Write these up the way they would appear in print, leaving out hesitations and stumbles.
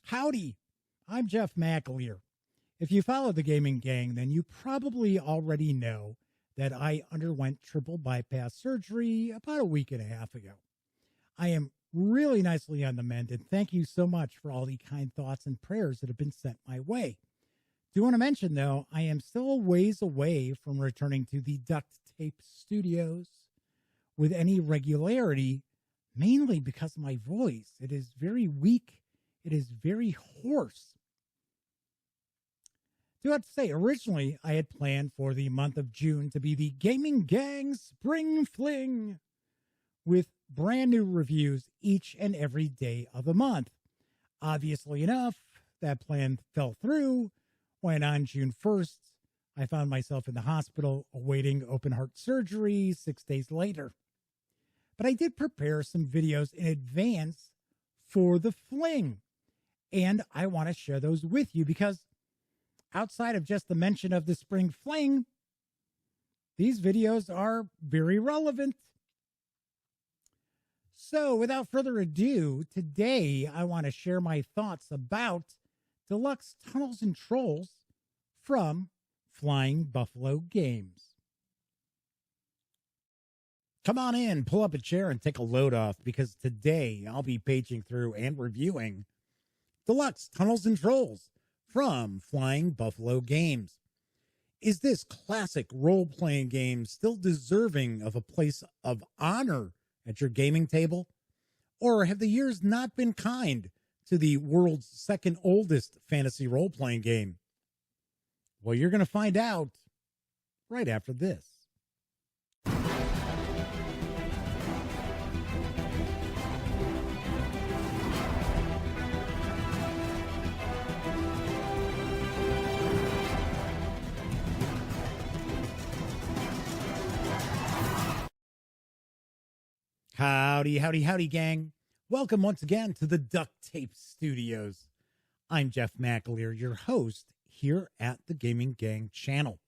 Howdy, I'm Jeff McAleer. If you follow the Gaming Gang, then you probably already know that I underwent triple bypass surgery about a week and a half ago. I am really nicely on the mend, and thank you so much for all the kind thoughts and prayers that have been sent my way. Do want to mention, though, I am still a ways away from returning to the Duct Tape Studios with any regularity, mainly because of my voice. It is very weak. It is very hoarse. Do have to say, originally I had planned for the month of June to be the Gaming Gang Spring Fling with brand new reviews each and every day of the month. Obviously enough, that plan fell through when on June 1st, I found myself in the hospital awaiting open heart surgery 6 days later. But I did prepare some videos in advance for the fling, and I want to share those with you because outside of just the mention of the spring fling, these videos are very relevant. So without further ado, today I want to share my thoughts about Deluxe Tunnels and Trolls from Flying Buffalo Games. Come on in, pull up a chair, and take a load off, because today I'll be paging through and reviewing Deluxe Tunnels and Trolls from Flying Buffalo Games. Is this classic role-playing game still deserving of a place of honor at your gaming table? Or have the years not been kind to the world's second oldest fantasy role-playing game? Well, you're going to find out right after this. Howdy, howdy, howdy, gang. Welcome once again to the Duct Tape Studios. I'm Jeff McAleer, your host here at the Gaming Gang channel.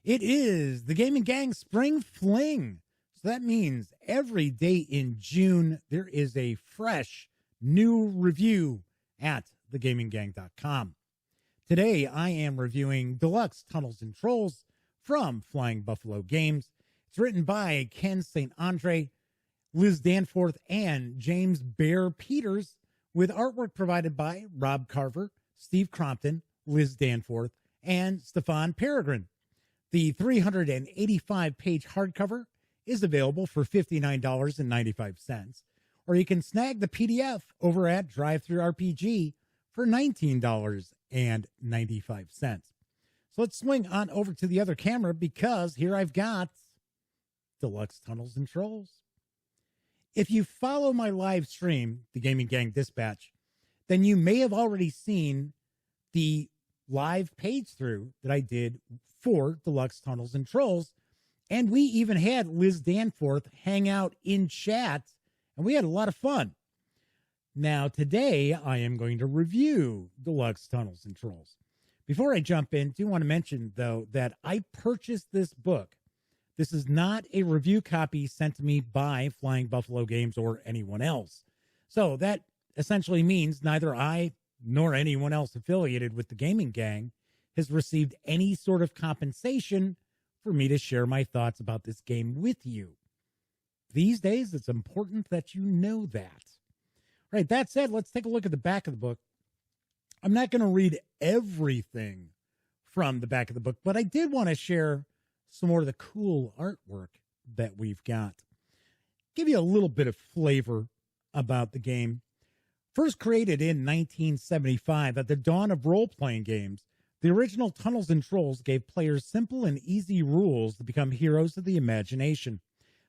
It is the Gaming Gang Spring Fling. So that means every day in June, there is a fresh new review at thegaminggang.com. Today, I am reviewing Deluxe Tunnels and Trolls from Flying Buffalo Games. It's written by Ken St. Andre, Liz Danforth, and James Bear Peters, with artwork provided by Rob Carver, Steve Crompton, Liz Danforth, and Stefan Peregrine. The 385-page hardcover is available for $59.95, or you can snag the PDF over at DriveThruRPG for $19.95. So let's swing on over to the other camera, because here I've got Deluxe Tunnels and Trolls. If you follow my live stream, the Gaming Gang Dispatch, then you may have already seen the live page through that I did for Deluxe Tunnels and Trolls. And we even had Liz Danforth hang out in chat, and we had a lot of fun. Now, today, I am going to review Deluxe Tunnels and Trolls. Before I jump in, I do want to mention, though, that I purchased this book. This is not a review copy sent to me by Flying Buffalo Games or anyone else. So that essentially means neither I nor anyone else affiliated with the Gaming Gang has received any sort of compensation for me to share my thoughts about this game with you. These days, it's important that you know that. All right, that said, let's take a look at the back of the book. I'm not going to read everything from the back of the book, but I did want to share some more of the cool artwork that we've got. Give you a little bit of flavor about the game. First created in 1975 at the dawn of role-playing games, the original Tunnels and Trolls gave players simple and easy rules to become heroes of the imagination.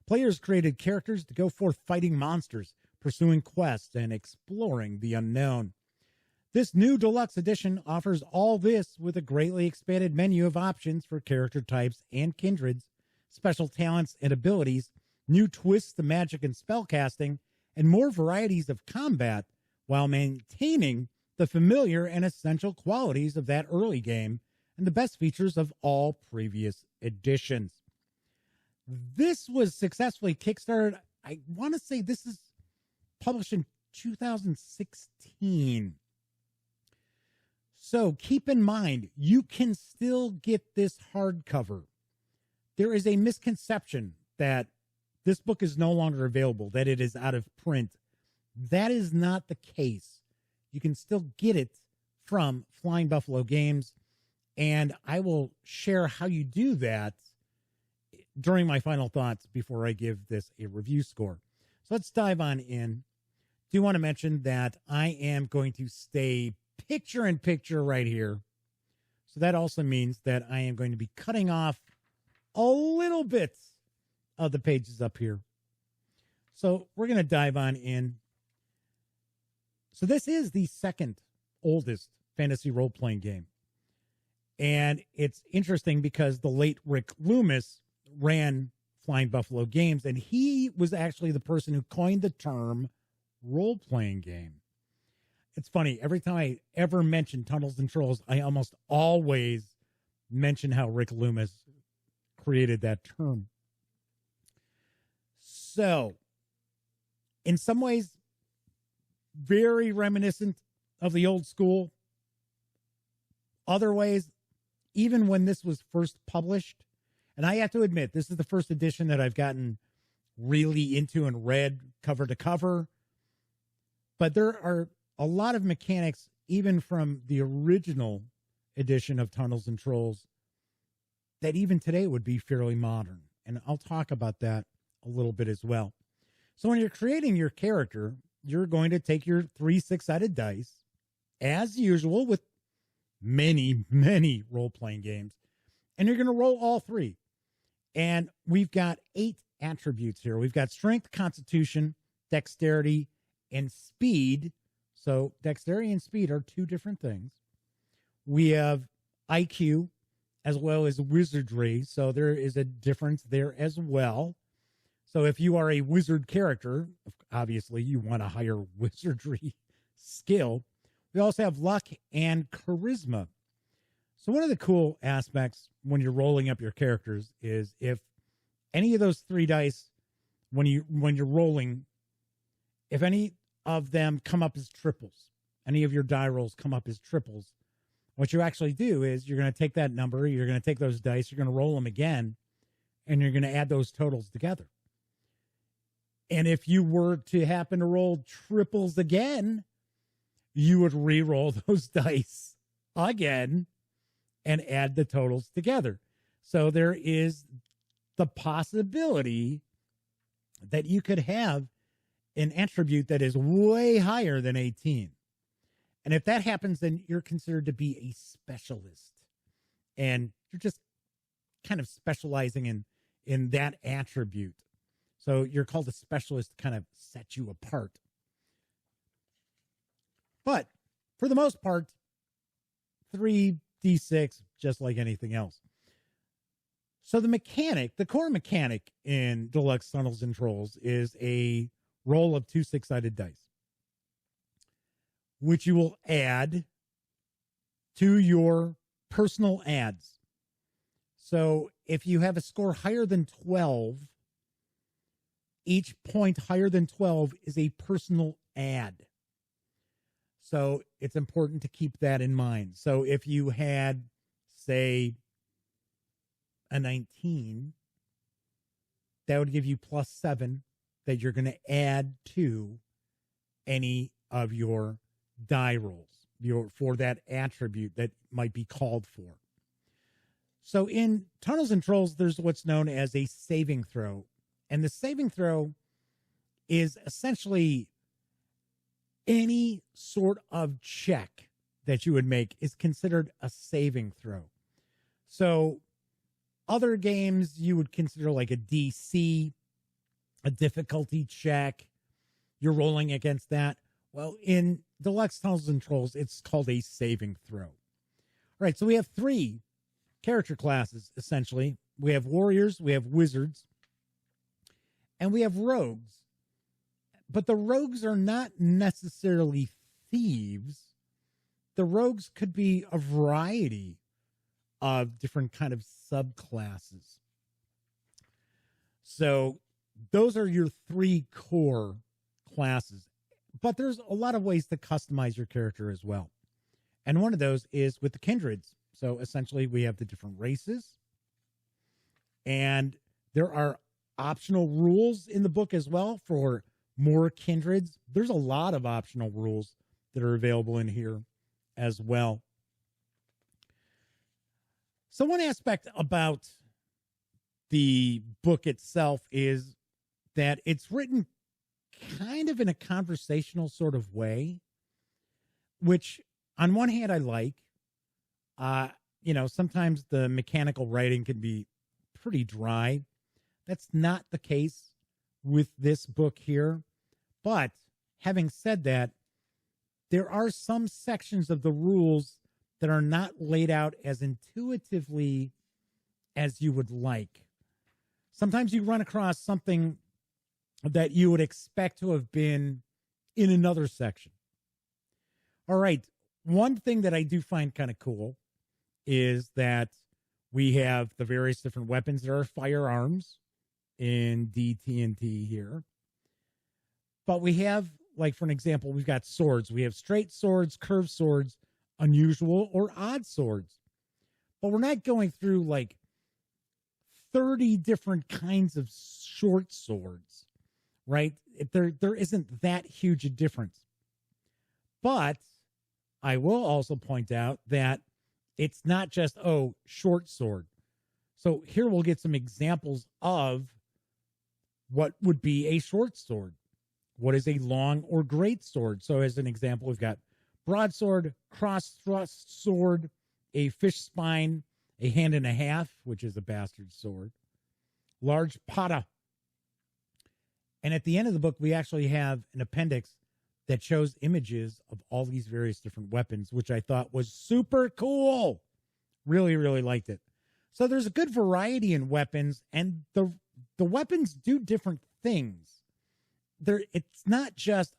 Players created characters to go forth fighting monsters, pursuing quests, and exploring the unknown. This new deluxe edition offers all this with a greatly expanded menu of options for character types and kindreds, special talents and abilities, new twists to magic and spellcasting, and more varieties of combat, while maintaining the familiar and essential qualities of that early game and the best features of all previous editions. This was successfully kickstarted. I want to say this is published in 2016. So keep in mind, you can still get this hardcover. There is a misconception that this book is no longer available, that it is out of print. That is not the case. You can still get it from Flying Buffalo Games, and I will share how you do that during my final thoughts before I give this a review score. So let's dive on in. Do want to mention that I am going to stay picture in picture right here. So that also means that I am going to be cutting off a little bit of the pages up here. So we're going to dive on in. So this is the second oldest fantasy role-playing game. And it's interesting because the late Rick Loomis ran Flying Buffalo Games, and he was actually the person who coined the term role-playing game. It's funny, every time I ever mention Tunnels and Trolls, I almost always mention how Rick Loomis created that term. So, in some ways, very reminiscent of the old school. Other ways, even when this was first published, and I have to admit, this is the first edition that I've gotten really into and read cover to cover. But there are a lot of mechanics, even from the original edition of Tunnels and Trolls, that even today would be fairly modern. And I'll talk about that a little bit as well. So when you're creating your character, you're going to take your 3 6-sided dice, as usual with many, many role-playing games, and you're going to roll all 3. And we've got 8 attributes here. We've got strength, constitution, dexterity, and speed. So dexterity and speed are 2 different things. We have IQ as well as wizardry. So there is a difference there as well. So if you are a wizard character, obviously you want a higher wizardry skill. We also have luck and charisma. So one of the cool aspects when you're rolling up your characters is if any of those 3 dice, when you're rolling, if any of them come up as triples, any of your die rolls come up as triples, what you actually do is you're going to take that number, you're going to take those dice, you're going to roll them again, and you're going to add those totals together. And if you were to happen to roll triples again, you would re-roll those dice again and add the totals together. So there is the possibility that you could have an attribute that is way higher than 18. And if that happens, then you're considered to be a specialist. And you're just kind of specializing in that attribute. So you're called a specialist to kind of set you apart. But for the most part, 3d6, just like anything else. So the core mechanic in Deluxe Tunnels and Trolls is a roll of 2 6-sided dice, which you will add to your personal adds. So if you have a score higher than 12, each point higher than 12 is a personal add. So it's important to keep that in mind. So if you had, say, a 19, that would give you +7 that you're going to add to any of your die rolls for that attribute that might be called for. So in Tunnels and Trolls, there's what's known as a saving throw. And the saving throw is essentially any sort of check that you would make is considered a saving throw. So other games you would consider like a DC, a difficulty check. You're rolling against that. Well, in Deluxe Tunnels and Trolls, it's called a saving throw. All right, so we have 3 character classes, essentially. We have warriors, we have wizards, and we have rogues. But the rogues are not necessarily thieves. The rogues could be a variety of different kind of subclasses. So those are your 3 core classes. But there's a lot of ways to customize your character as well. And one of those is with the kindreds. So essentially, we have the different races, and there are optional rules in the book as well for more kindreds. There's a lot of optional rules that are available in here as well. So one aspect about the book itself is that it's written kind of in a conversational sort of way, which on one hand I like. Sometimes the mechanical writing can be pretty dry. That's not the case with this book here. But having said that, there are some sections of the rules that are not laid out as intuitively as you would like. Sometimes you run across something that you would expect to have been in another section. All right. One thing that I do find kind of cool is that we have the various different weapons. There are firearms in DTNT here. But we have, like, for an example, we've got swords. We have straight swords, curved swords, unusual or odd swords. But we're not going through like 30 different kinds of short swords, right? There isn't that huge a difference. But I will also point out that it's not just, short sword. So here we'll get some examples of what would be a short sword. What is a long or great sword? So as an example, we've got broadsword, cross thrust sword, a fish spine, a hand and a half, which is a bastard sword, large pata. And at the end of the book, we actually have an appendix that shows images of all these various different weapons, which I thought was super cool. Really, really liked it. So there's a good variety in weapons, and the weapons do different things. It's not just,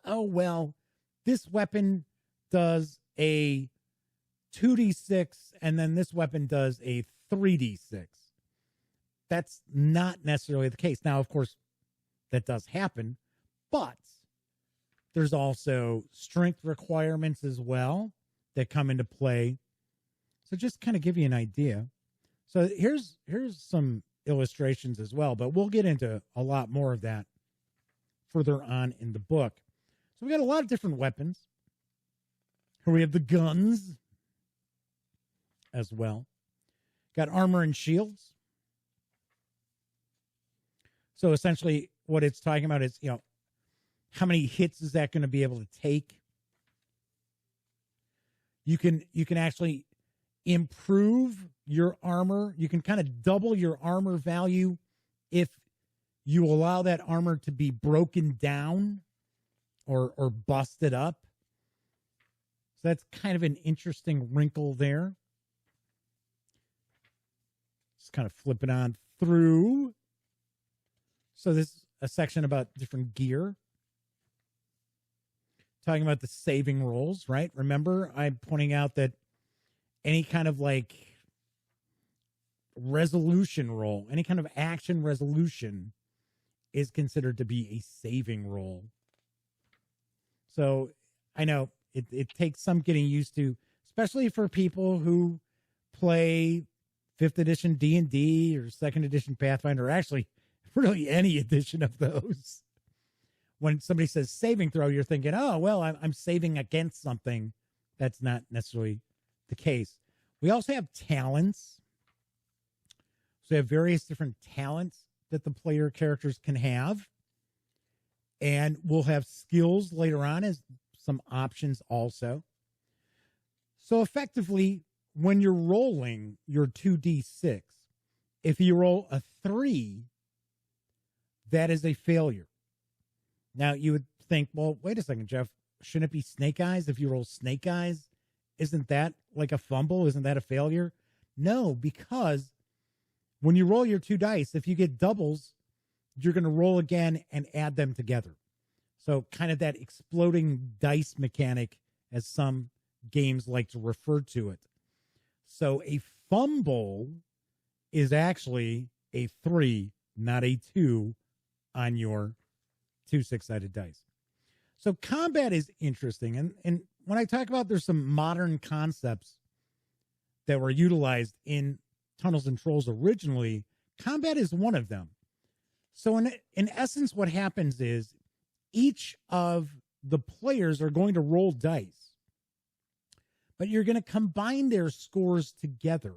this weapon does a 2d6 and then this weapon does a 3d6. That's not necessarily the case. Now, of course, that does happen, but there's also strength requirements as well that come into play. So just kind of give you an idea. So here's some illustrations as well, but we'll get into a lot more of that further on in the book. So we got a lot of different weapons. Here we have the guns as well. Got armor and shields. So essentially what it's talking about is, how many hits is that going to be able to take? You can actually improve your armor. You can kind of double your armor value if you allow that armor to be broken down or busted up. So that's kind of an interesting wrinkle there. Just kind of flipping on through. So this is a section about different gear. Talking about the saving rolls, right? Remember, I'm pointing out that any kind of like resolution roll, any kind of action resolution is considered to be a saving roll. So I know it takes some getting used to, especially for people who play 5th edition D&D or 2nd edition Pathfinder, or actually really any edition of those. When somebody says saving throw, you're thinking, I'm saving against something. That's not necessarily the case. We also have talents. So we have various different talents that the player characters can have. And we'll have skills later on as some options also. So effectively, when you're rolling your 2d6, if you roll a 3, that is a failure. Now, you would think, well, wait a second, Jeff. Shouldn't it be snake eyes if you roll snake eyes? Isn't that like a fumble? Isn't that a failure? No, because when you roll your 2 dice, if you get doubles, you're going to roll again and add them together. So kind of that exploding dice mechanic, as some games like to refer to it. So a fumble is actually a 3, not a 2 on your 2 6-sided dice. So combat is interesting. And when I talk about there's some modern concepts that were utilized in Tunnels and Trolls originally, combat is one of them. So in essence, what happens is each of the players are going to roll dice, but you're going to combine their scores together.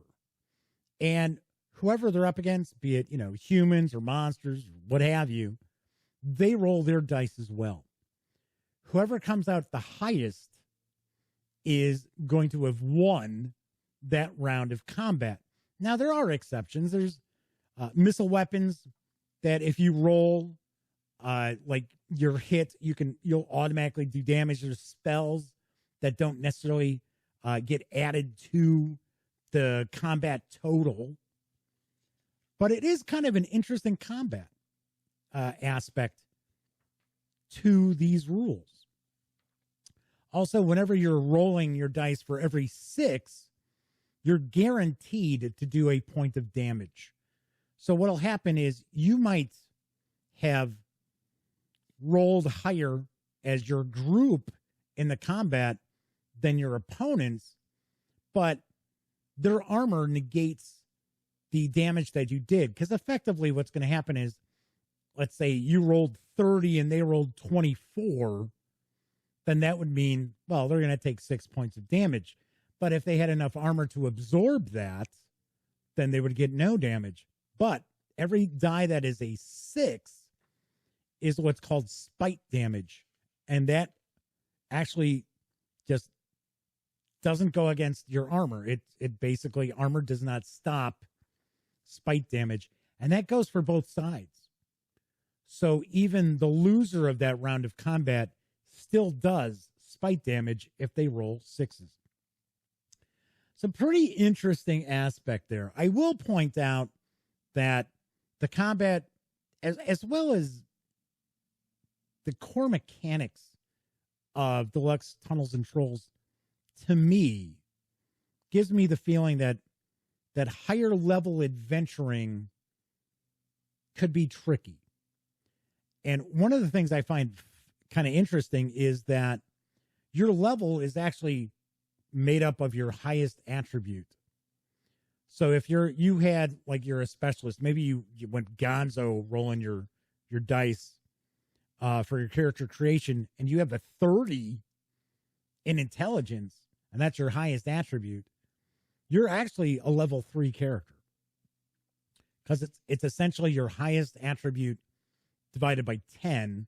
And whoever they're up against, be it, humans or monsters, or what have you, they roll their dice as well. Whoever comes out the highest is going to have won that round of combat. Now, there are exceptions. There's missile weapons that if you roll like your hit, you'll automatically do damage. There's spells that don't necessarily get added to the combat total. But it is kind of an interesting combat aspect to these rules. Also, whenever you're rolling your dice for every 6, you're guaranteed to do a point of damage. So what'll happen is you might have rolled higher as your group in the combat than your opponents, but their armor negates the damage that you did. Because effectively what's going to happen is, let's say you rolled 30 and they rolled 24, then that would mean, well, they're going to take 6 points of damage. But if they had enough armor to absorb that, then they would get no damage. But every die that is a 6 is what's called spite damage. And that actually just doesn't go against your armor. It basically, armor does not stop spite damage. And that goes for both sides. So even the loser of that round of combat still does spite damage if they roll 6s. Some pretty interesting aspect there. I will point out that the combat, as well as the core mechanics of Deluxe Tunnels and Trolls, to me, gives me the feeling that higher level adventuring could be tricky. And one of the things I find kind of interesting is that your level is actually made up of your highest attribute. So if you're a specialist, maybe you went gonzo rolling your dice for your character creation, and you have a 30 in intelligence, and that's your highest attribute, you're actually a level 3 character. Because it's essentially your highest attribute divided by 10,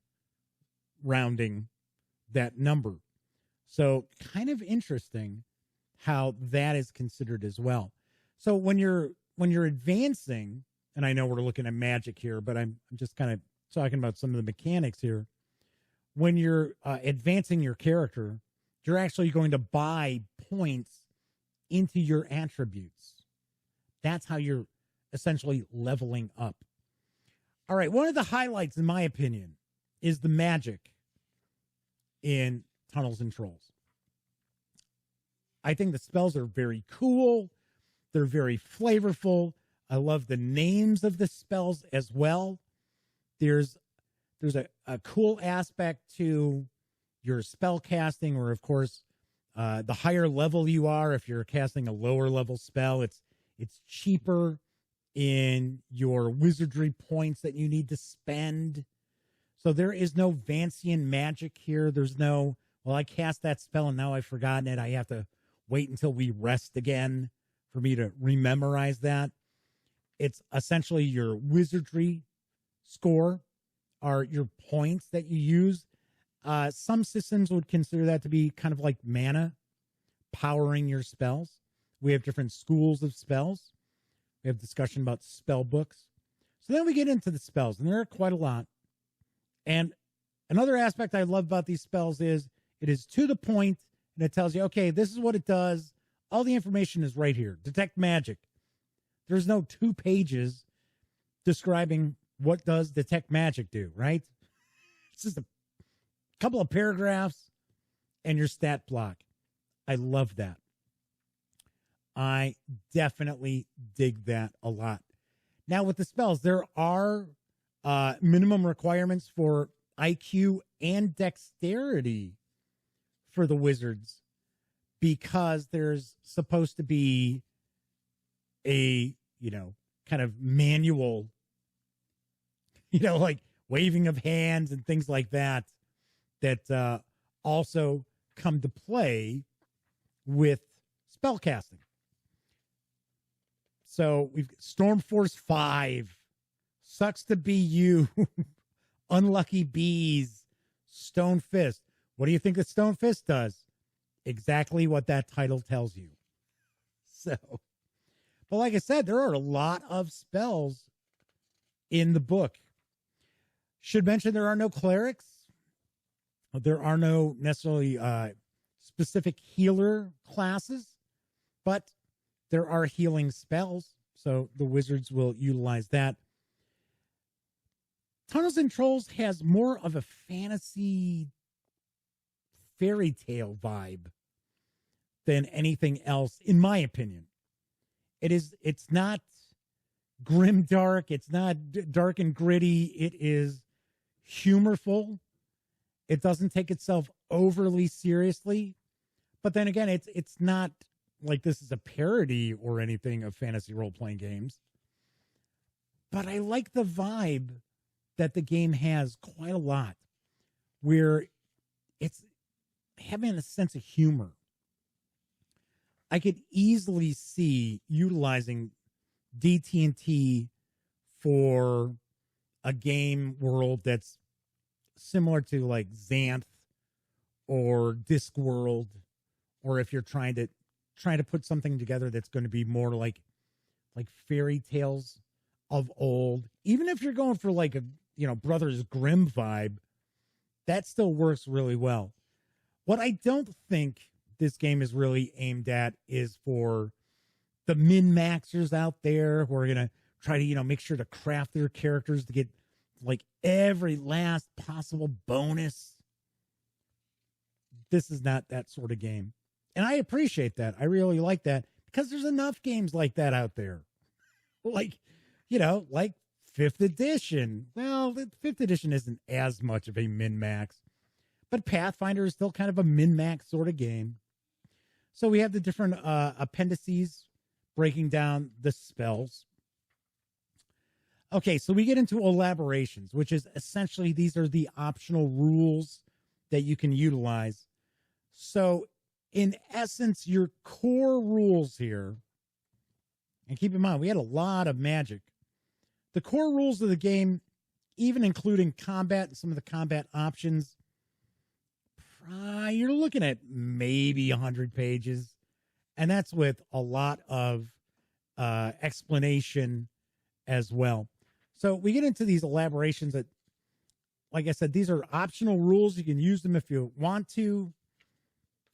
rounding that number. So kind of interesting how that is considered as well. So when you're advancing, and I know we're looking at magic here, but I'm just kind of talking about some of the mechanics here. When you're advancing your character, you're actually going to buy points into your attributes. That's how you're essentially leveling up. All right, one of the highlights, in my opinion, is the magic in Tunnels and Trolls. I think the spells are very cool. They're very flavorful. I love the names of the spells as well. There's a cool aspect to your spell casting, or of course, the higher level you are. If you're casting a lower level spell, it's cheaper in your wizardry points that you need to spend. So there is no Vancian magic here. There's no, well, I cast that spell and now I've forgotten it. I have to wait until we rest again for me to rememorize that. It's essentially your wizardry score are your points that you use. Some systems would consider that to be kind of like mana, powering your spells. We have different schools of spells. We have discussion about spell books. So then we get into the spells, and there are quite a lot. And another aspect I love about these spells is it is to the point, and it tells you, okay, this is what it does. All the information is right here. Detect magic. There's no 2 pages describing what does detect magic do, right? It's just a couple of paragraphs and your stat block. I love that. I definitely dig that a lot. Now with the spells, there are minimum requirements for IQ and dexterity for the wizards because there's supposed to be a, kind of manual, like waving of hands and things like that, that also come to play with spellcasting. So we've got Storm Force 5, Sucks to Be You, Unlucky Bees, Stone Fist. What do you think that Stone Fist does? Exactly what that title tells you. So, but like I said, there are a lot of spells in the book. Should mention there are no clerics. There are no necessarily specific healer classes, but there are healing spells, so the wizards will utilize that. Tunnels and Trolls has more of a fantasy fairy tale vibe than anything else, in my opinion. It's not grim dark, it's not dark and gritty, it is humorful. It doesn't take itself overly seriously, but then again, it's not like this is a parody or anything of fantasy role-playing games. But I like the vibe that the game has quite a lot, where it's having a sense of humor. I could easily see utilizing DT&T for a game world that's similar to like Xanth or Discworld, or if you're trying to put something together that's going to be more like fairy tales of old. Even if you're going for like a Brothers Grimm vibe, that still works really well. What I don't think this game is really aimed at is for the min-maxers out there who are going to try to make sure to craft their characters to get like every last possible bonus. This is not that sort of game. And I appreciate that. I really like that because there's enough games like that out there. Like 5th edition. Well, the 5th edition isn't as much of a min-max, but Pathfinder is still kind of a min-max sort of game. So we have the different appendices breaking down the spells. Okay, so we get into elaborations, which is essentially these are the optional rules that you can utilize. So in essence, your core rules here, and keep in mind, we had a lot of magic. The core rules of the game, even including combat and some of the combat options, you're looking at maybe 100 pages. And that's with a lot of explanation as well. So we get into these elaborations that, like I said, these are optional rules. You can use them if you want to,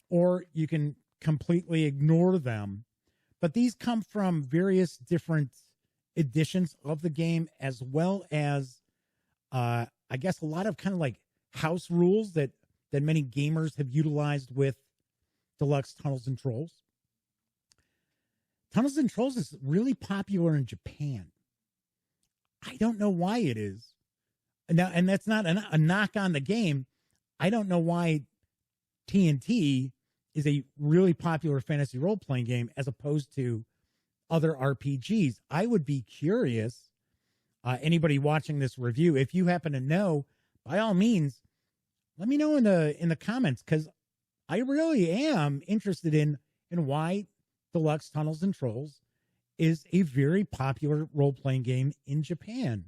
or you can completely ignore them. But these come from various different editions of the game, as well as, I guess, a lot of kind of like house rules that many gamers have utilized with Deluxe Tunnels and Trolls. Tunnels and Trolls is really popular in Japan. I don't know why it is. Now, and that's not a knock on the game. I don't know why TNT is a really popular fantasy role-playing game as opposed to other RPGs. I would be curious, anybody watching this review, if you happen to know, by all means, let me know in the comments, because I really am interested in why Deluxe Tunnels and Trolls is a very popular role-playing game in Japan.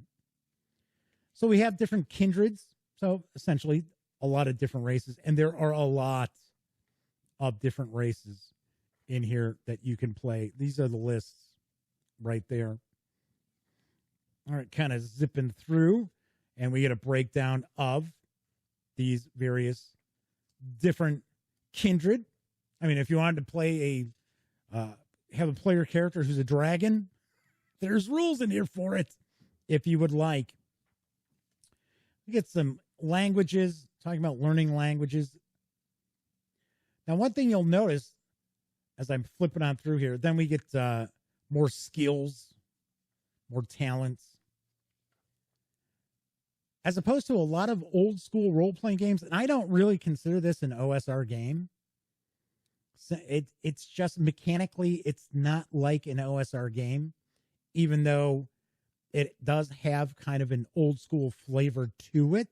So we have different kindreds, so essentially a lot of different races, and there are a lot of different races in here that you can play. These are the lists right there. All right, kind of zipping through, and we get a breakdown of these various different kindred. I mean, if you wanted to play have a player character who's a dragon, there's rules in here for it if you would like. We get some languages, talking about learning languages. Now, one thing you'll notice as I'm flipping on through here, then we get more skills, more talents. As opposed to a lot of old school role-playing games, and I don't really consider this an OSR game. So it's just mechanically, it's not like an OSR game, even though it does have kind of an old school flavor to it.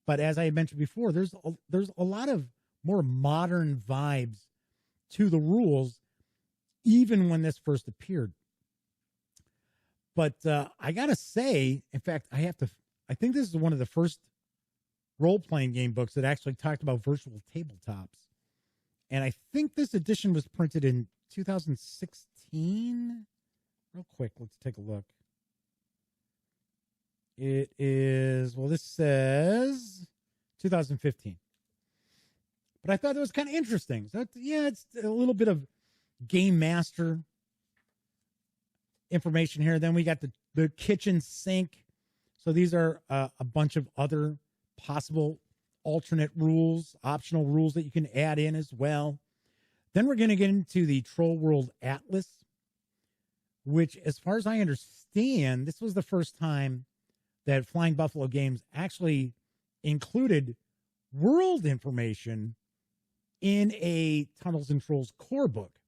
But as I mentioned before, there's a lot of more modern vibes to the rules, even when this first appeared. But I gotta say, in fact, I think this is one of the first role-playing game books that actually talked about virtual tabletops. And I think this edition was printed in 2016. Real quick, let's take a look. It is, well, this says 2015. But I thought it was kind of interesting. So, it's a little bit of Game Master information here. Then we got the kitchen sink. So these are a bunch of other possible alternate rules, optional rules that you can add in as well. Then we're going to get into the Troll World Atlas, which, as far as I understand, this was the first time that Flying Buffalo Games actually included world information in a Tunnels and Trolls core book.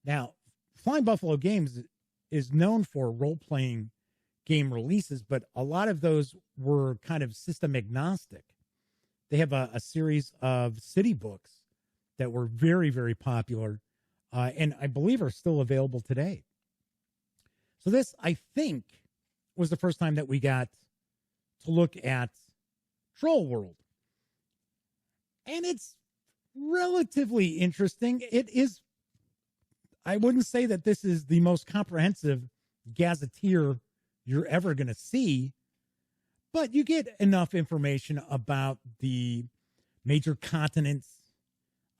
Now, Flying Buffalo Games is known for role-playing game releases, but a lot of those were kind of system agnostic. They have a series of city books that were very, very popular, and I believe are still available today. So this, I think, was the first time that we got to look at Troll World. And it's relatively interesting. It is, I wouldn't say that this is the most comprehensive gazetteer you're ever going to see, but you get enough information about the major continents,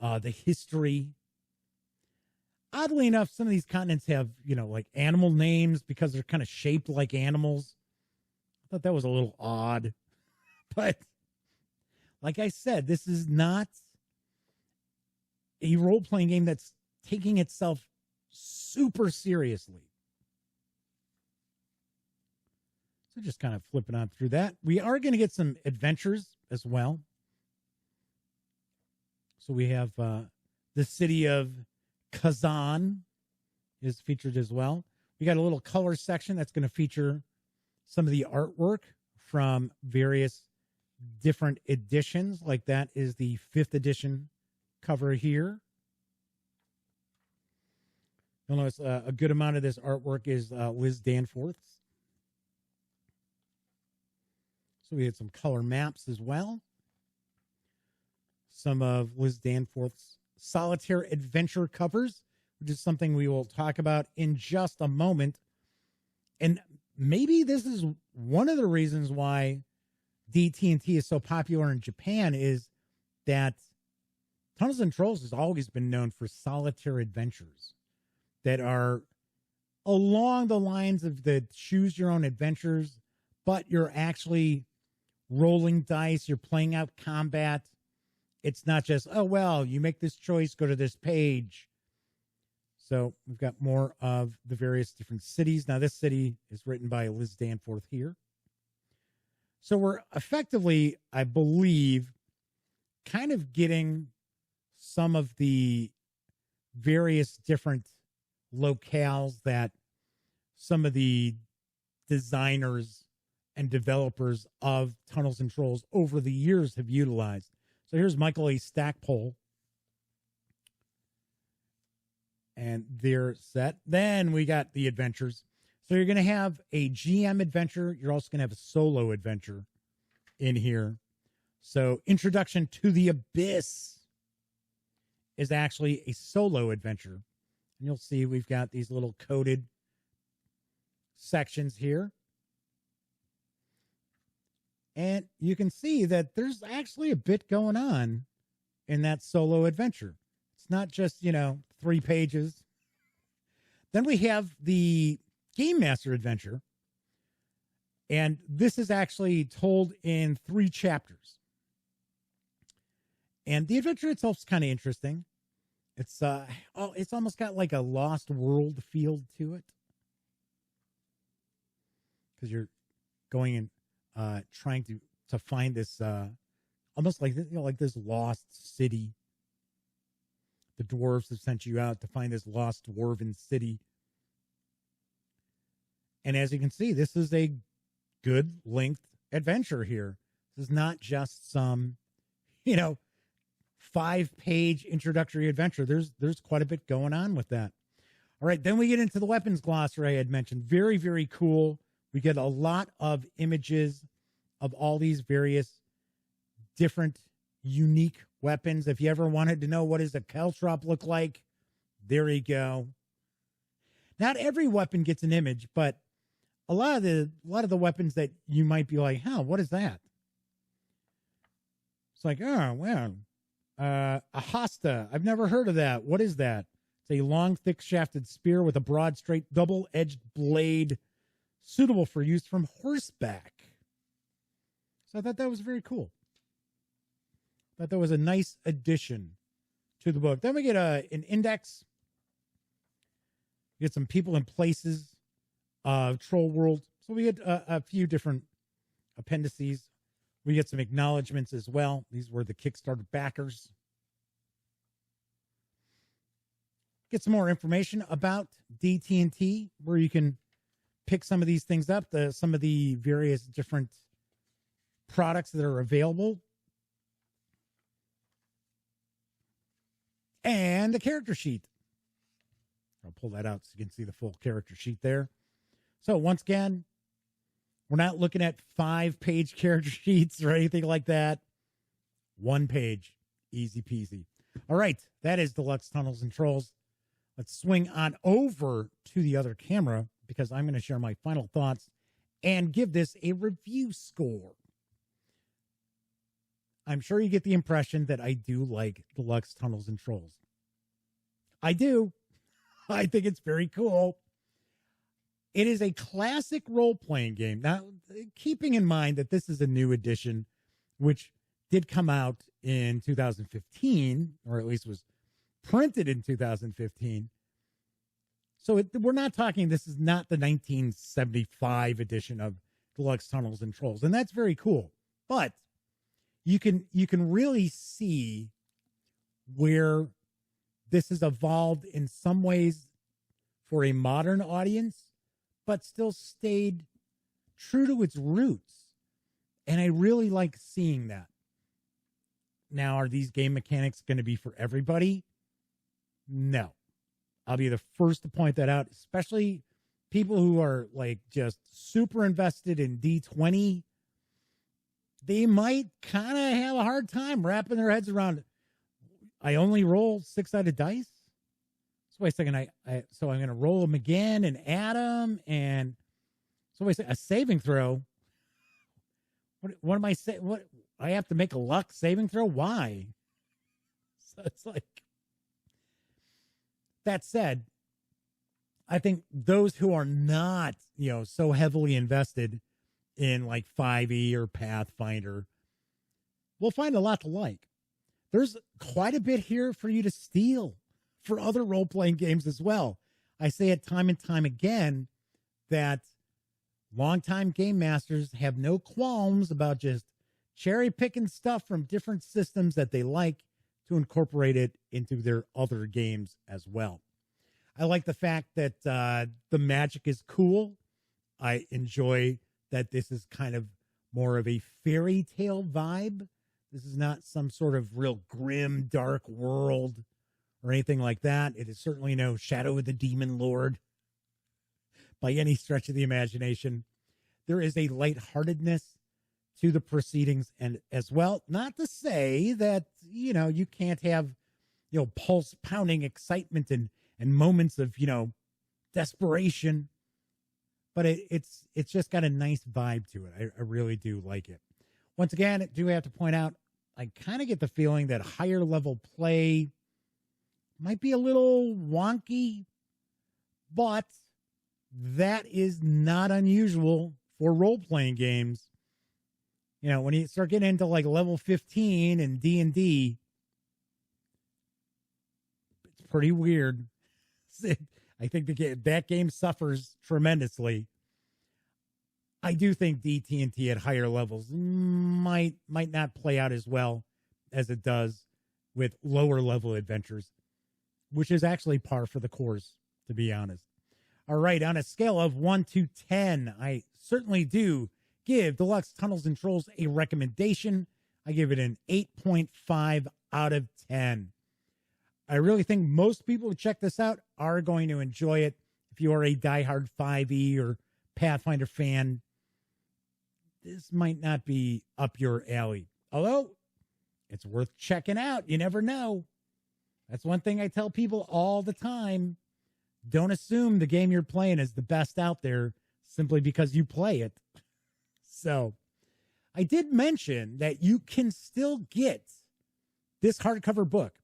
the history. Oddly enough, some of these continents have, like animal names because they're kind of shaped like animals. I thought that was a little odd. But like I said, this is not a role-playing game that's taking itself super seriously. So just kind of flipping on through that. We are going to get some adventures as well. So we have the city of Kazan is featured as well. We got a little color section that's going to feature some of the artwork from various different editions. Like that is the 5th edition cover here. You'll notice a good amount of this artwork is Liz Danforth's. So we had some color maps as well. Some of Liz Danforth's solitaire adventure covers, which is something we will talk about in just a moment. And maybe this is one of the reasons why DT&T is so popular in Japan, is that Tunnels and Trolls has always been known for solitaire adventures that are along the lines of the choose your own adventures, but you're actually rolling dice, you're playing out combat. It's not just, oh, well, you make this choice, go to this page. So we've got more of the various different cities. Now, this city is written by Liz Danforth here. So we're effectively, I believe, kind of getting some of the various different locales that some of the designers and developers of Tunnels and Trolls over the years have utilized. So here's Michael A. Stackpole. And they're set. Then we got the adventures. So you're going to have a GM adventure. You're also going to have a solo adventure in here. So Introduction to the Abyss is actually a solo adventure. And you'll see we've got these little coded sections here. And you can see that there's actually a bit going on in that solo adventure. It's not just, 3 pages. Then we have the Game Master adventure. And this is actually told in 3 chapters. And the adventure itself is kind of interesting. It's almost got like a Lost World feel to it. Because you're going and trying to find this almost like this lost city. The dwarves have sent you out to find this lost dwarven city. And as you can see, this is a good length adventure here. This is not just some, 5-page introductory adventure. There's quite a bit going on with that. All right, then we get into the weapons glossary I had mentioned. Very, very cool. We get a lot of images of all these various different unique weapons. If you ever wanted to know what does a caltrop look like, there you go. Not every weapon gets an image, but a lot of the weapons that you might be like, what is that? It's like, oh, well, a hosta. I've never heard of that. What is that? It's a long, thick-shafted spear with a broad, straight, double-edged blade suitable for use from horseback. So I thought that was very cool. I thought that was a nice addition to the book. Then we get an index. We get some people and places of Troll World. So we get a few different appendices. We get some acknowledgments as well. These were the Kickstarter backers. Get some more information about DT&T, where you can pick some of these things up, some of the various different products that are available. And the character sheet. I'll pull that out so you can see the full character sheet there. So once again, we're not looking at 5-page character sheets or anything like that. 1 page. Easy peasy. All right. That is Deluxe Tunnels and Trolls. Let's swing on over to the other camera because I'm going to share my final thoughts and give this a review score. I'm sure you get the impression that I do like Deluxe Tunnels and Trolls. I do. I think it's very cool. It is a classic role-playing game. Now, keeping in mind that this is a new edition, which did come out in 2015, or at least was printed in 2015. So we're not talking, this is not the 1975 edition of Deluxe Tunnels and Trolls, and that's very cool. But you can really see where this has evolved in some ways for a modern audience, but still stayed true to its roots. And I really like seeing that. Now, are these game mechanics going to be for everybody? No. I'll be the first to point that out, especially people who are like just super invested in D20. They might kind of have a hard time wrapping their heads around, I only roll 6-sided dice? So wait a second, so I'm going to roll them again and add them, and so wait a second, a saving throw? What am I saying? What, I have to make a luck saving throw? Why? So it's like, that said, I think those who are not, so heavily invested in like 5e or Pathfinder will find a lot to like. There's quite a bit here for you to steal for other role-playing games as well. I say it time and time again that longtime game masters have no qualms about just cherry-picking stuff from different systems that they like to incorporate it into their other games as well. I like the fact that the magic is cool. I enjoy that this is kind of more of a fairy tale vibe. This is not some sort of real grim, dark world or anything like that. It is certainly no Shadow of the Demon Lord by any stretch of the imagination. There is a lightheartedness to the proceedings, and as well, not to say that, you can't have, pulse pounding excitement and moments of, desperation, but it's just got a nice vibe to it. I really do like it. Once again, I do have to point out, I kind of get the feeling that higher level play might be a little wonky, but that is not unusual for role-playing games. When you start getting into like level 15 and D&D, it's pretty weird. I think that game suffers tremendously. I do think DT&T at higher levels might not play out as well as it does with lower level adventures. which is actually par for the course, to be honest. All right, on a scale of 1 to 10, I certainly do give Deluxe Tunnels and Trolls a recommendation. I give it an 8.5 out of 10. I really think most people who check this out are going to enjoy it. If you are a diehard 5e or Pathfinder fan, this might not be up your alley. Although, it's worth checking out. You never know. That's one thing I tell people all the time. Don't assume the game you're playing is the best out there simply because you play it. So, I did mention that you can still get this hardcover book.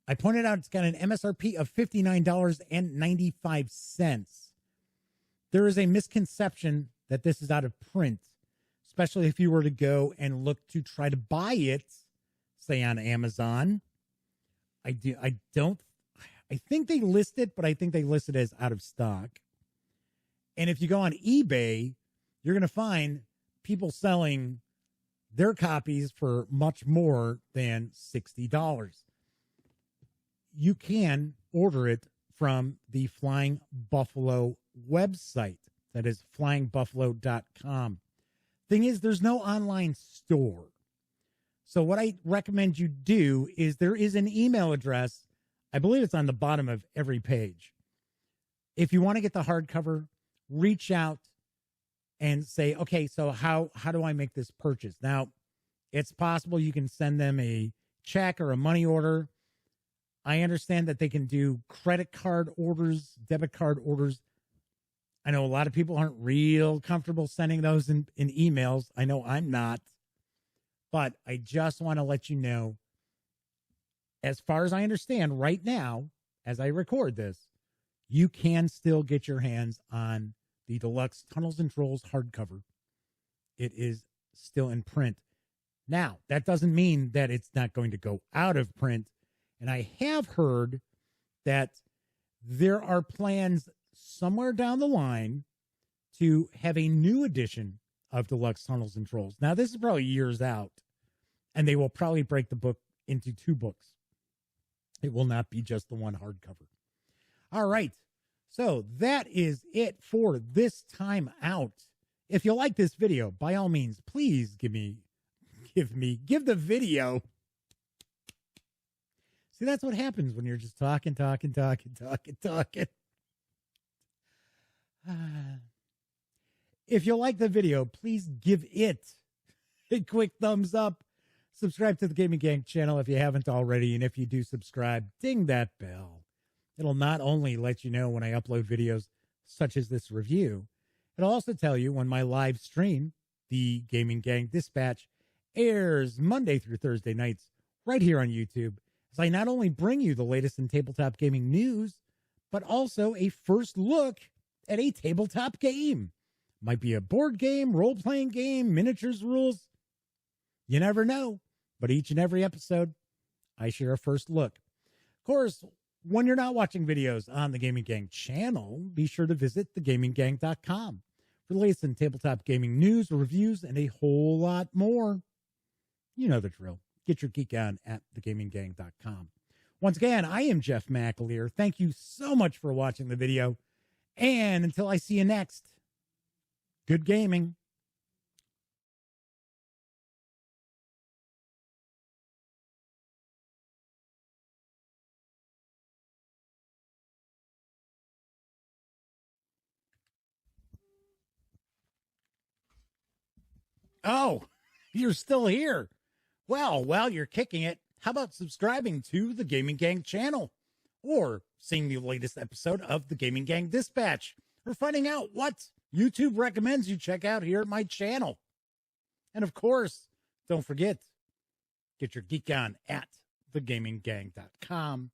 I pointed out it's got an MSRP of $59.95. There is a misconception that this is out of print, especially if you were to go and look to try to buy it, say on Amazon. I think they list it, but I think they list it as out of stock. And if you go on eBay, you're going to find people selling their copies for much more than $60. You can order it from the Flying Buffalo website. That is flyingbuffalo.com. Thing is, there's no online store. So what I recommend you do is there is an email address. I believe it's on the bottom of every page. If you want to get the hardcover, reach out and say, okay, so how do I make this purchase? Now, it's possible you can send them a check or a money order. I understand that they can do credit card orders, debit card orders. I know a lot of people aren't real comfortable sending those in emails. I know I'm not. But I just want to let you know, as far as I understand right now, as I record this, you can still get your hands on the Deluxe Tunnels and Trolls hardcover. It is still in print. Now, that doesn't mean that it's not going to go out of print. And I have heard that there are plans somewhere down the line to have a new edition of Deluxe Tunnels and Trolls. Now, this is probably years out, and they will probably break the book into 2 books. It will not be just the one hardcover. All right. So that is it for this time out. If you like this video, by all means, please give the video. See, that's what happens when you're just talking. If you like the video, please give it a quick thumbs up. Subscribe to the Gaming Gang channel if you haven't already. And if you do subscribe, ding that bell. It'll not only let you know when I upload videos such as this review, it'll also tell you when my live stream, the Gaming Gang Dispatch, airs Monday through Thursday nights right here on YouTube. As I not only bring you the latest in tabletop gaming news, but also a first look at a tabletop game. Might be a board game, role-playing game, miniatures rules. You never know. But each and every episode, I share a first look. Of course, when you're not watching videos on the Gaming Gang channel, be sure to visit thegaminggang.com for the latest in tabletop gaming news, reviews, and a whole lot more. You know the drill. Get your geek on at thegaminggang.com. Once again, I am Jeff McAleer. Thank you so much for watching the video. And until I see you next, good gaming. Oh, you're still here. Well, while you're kicking it, how about subscribing to the Gaming Gang channel? Or seeing the latest episode of the Gaming Gang Dispatch? Or finding out what YouTube recommends you check out here at my channel? And of course, don't forget, get your geek on at thegaminggang.com.